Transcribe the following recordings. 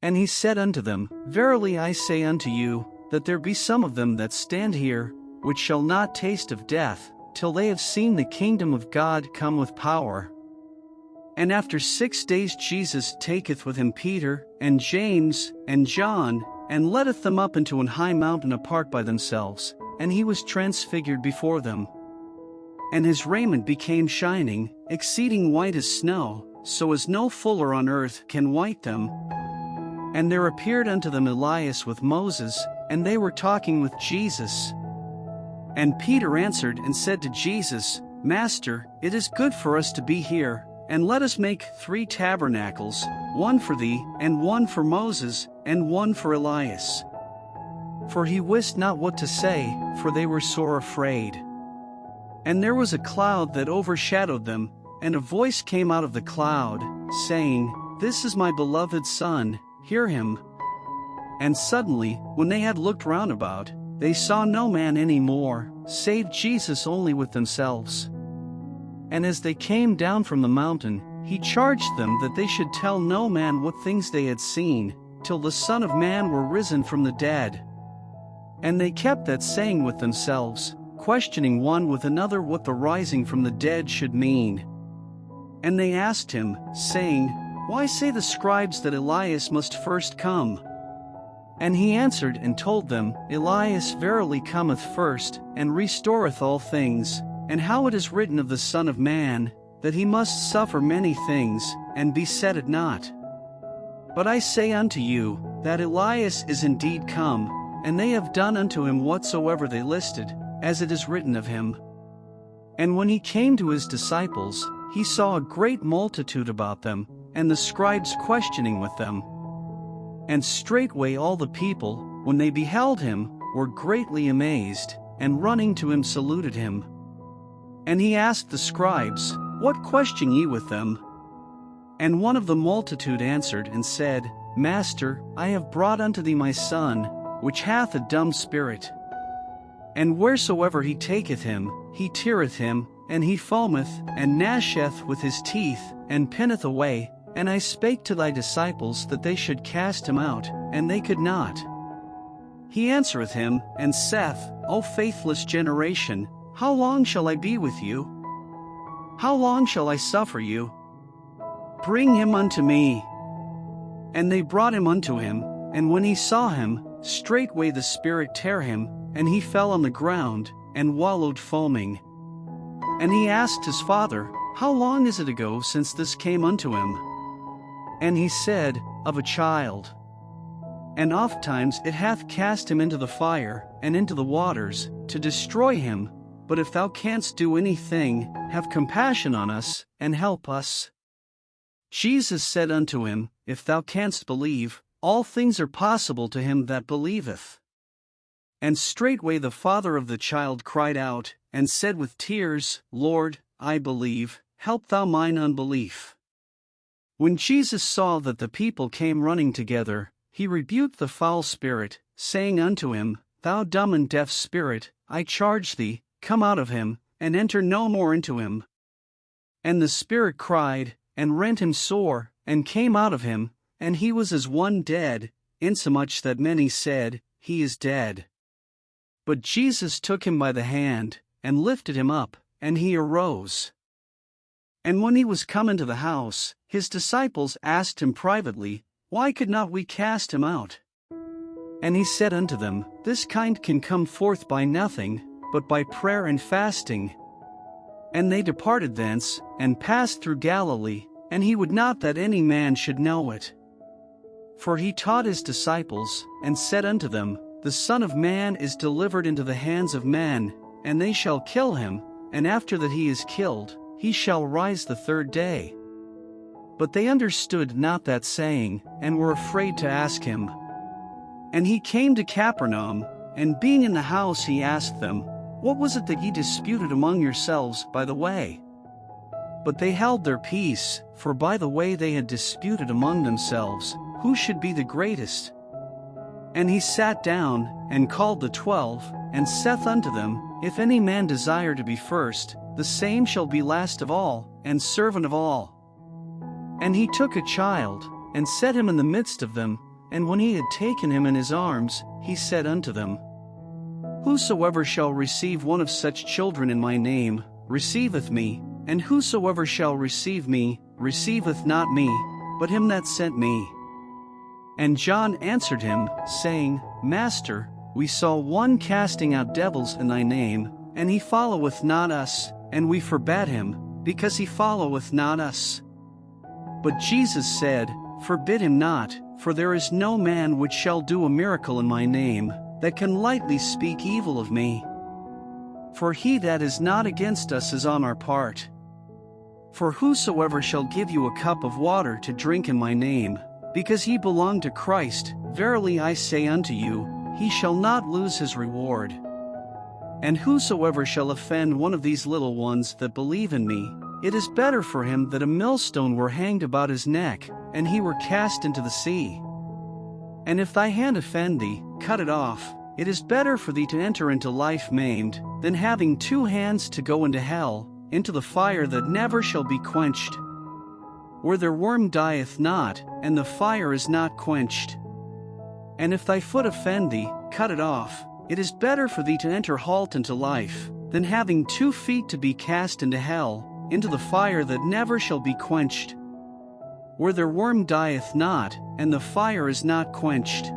And he said unto them, Verily I say unto you, that there be some of them that stand here, which shall not taste of death, till they have seen the kingdom of God come with power. And after 6 days Jesus taketh with him Peter, and James, and John, and letteth them up into an high mountain apart by themselves, and he was transfigured before them. And his raiment became shining, exceeding white as snow, so as no fuller on earth can white them. And there appeared unto them Elias with Moses, and they were talking with Jesus. And Peter answered and said to Jesus, Master, it is good for us to be here, and let us make 3 tabernacles, one for thee, and one for Moses, and one for Elias. For he wist not what to say, for they were sore afraid. And there was a cloud that overshadowed them, and a voice came out of the cloud, saying, This is my beloved Son, hear him. And suddenly, when they had looked round about, they saw no man any more, save Jesus only with themselves. And as they came down from the mountain, he charged them that they should tell no man what things they had seen, till the Son of Man were risen from the dead. And they kept that saying with themselves, questioning one with another what the rising from the dead should mean. And they asked him, saying, Why say the scribes that Elias must first come? And he answered and told them, Elias verily cometh first, and restoreth all things, and how it is written of the Son of Man, that he must suffer many things, and be said it not. But I say unto you, that Elias is indeed come, and they have done unto him whatsoever they listed, as it is written of him. And when he came to his disciples, he saw a great multitude about them, and the scribes questioning with them. And straightway all the people, when they beheld him, were greatly amazed, and running to him saluted him. And he asked the scribes, What question ye with them? And one of the multitude answered and said, Master, I have brought unto thee my son, which hath a dumb spirit. And wheresoever he taketh him, he teareth him, and he foameth, and gnasheth with his teeth, and pinneth away. And I spake to thy disciples that they should cast him out, and they could not. He answereth him, and saith, O faithless generation, how long shall I be with you? How long shall I suffer you? Bring him unto me. And they brought him unto him, and when he saw him, straightway the spirit tare him, and he fell on the ground, and wallowed foaming. And he asked his father, How long is it ago since this came unto him? And he said, Of a child. And ofttimes it hath cast him into the fire, and into the waters, to destroy him. But if thou canst do anything, have compassion on us, and help us. Jesus said unto him, If thou canst believe, all things are possible to him that believeth. And straightway the father of the child cried out, and said with tears, Lord, I believe, help thou mine unbelief. When Jesus saw that the people came running together, he rebuked the foul spirit, saying unto him, Thou dumb and deaf spirit, I charge thee, come out of him, and enter no more into him. And the spirit cried, and rent him sore, and came out of him, and he was as one dead, insomuch that many said, He is dead. But Jesus took him by the hand, and lifted him up, and he arose. And when he was come into the house, his disciples asked him privately, Why could not we cast him out? And he said unto them, This kind can come forth by nothing, but by prayer and fasting. And they departed thence, and passed through Galilee, and he would not that any man should know it. For he taught his disciples, and said unto them, The Son of Man is delivered into the hands of men, and they shall kill him, and after that he is killed, he shall rise the 3rd day. But they understood not that saying, and were afraid to ask him. And he came to Capernaum, and being in the house he asked them, What was it that ye disputed among yourselves by the way? But they held their peace, for by the way they had disputed among themselves, who should be the greatest. And he sat down, and called the 12, and saith unto them, If any man desire to be first, the same shall be last of all, and servant of all. And he took a child, and set him in the midst of them, And when he had taken him in his arms, he said unto them, Whosoever shall receive one of such children in my name, receiveth me, and whosoever shall receive me, receiveth not me, but him that sent me. And John answered him, saying, Master, we saw one casting out devils in thy name, and he followeth not us, and we forbade him, because he followeth not us. But Jesus said, Forbid him not, for there is no man which shall do a miracle in my name, that can lightly speak evil of me. For he that is not against us is on our part. For whosoever shall give you a cup of water to drink in my name, because ye belong to Christ, verily I say unto you, he shall not lose his reward. And whosoever shall offend one of these little ones that believe in me, it is better for him that a millstone were hanged about his neck, and he were cast into the sea. And if thy hand offend thee, cut it off. It is better for thee to enter into life maimed, than having 2 hands to go into hell, into the fire that never shall be quenched, where their worm dieth not, and the fire is not quenched. And if thy foot offend thee, cut it off. It is better for thee to enter halt into life, than having 2 feet to be cast into hell, into the fire that never shall be quenched, where their worm dieth not, and the fire is not quenched.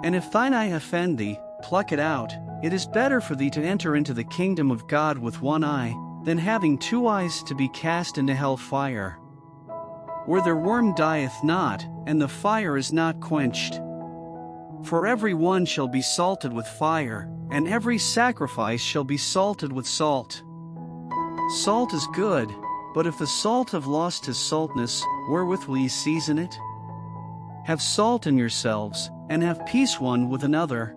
And if thine eye offend thee, pluck it out. It is better for thee to enter into the kingdom of God with 1 eye, than having 2 eyes to be cast into hell fire, where their worm dieth not, and the fire is not quenched. For every one shall be salted with fire, and every sacrifice shall be salted with salt. Salt is good, but if the salt have lost his saltness, wherewith will ye season it? Have salt in yourselves, and have peace one with another.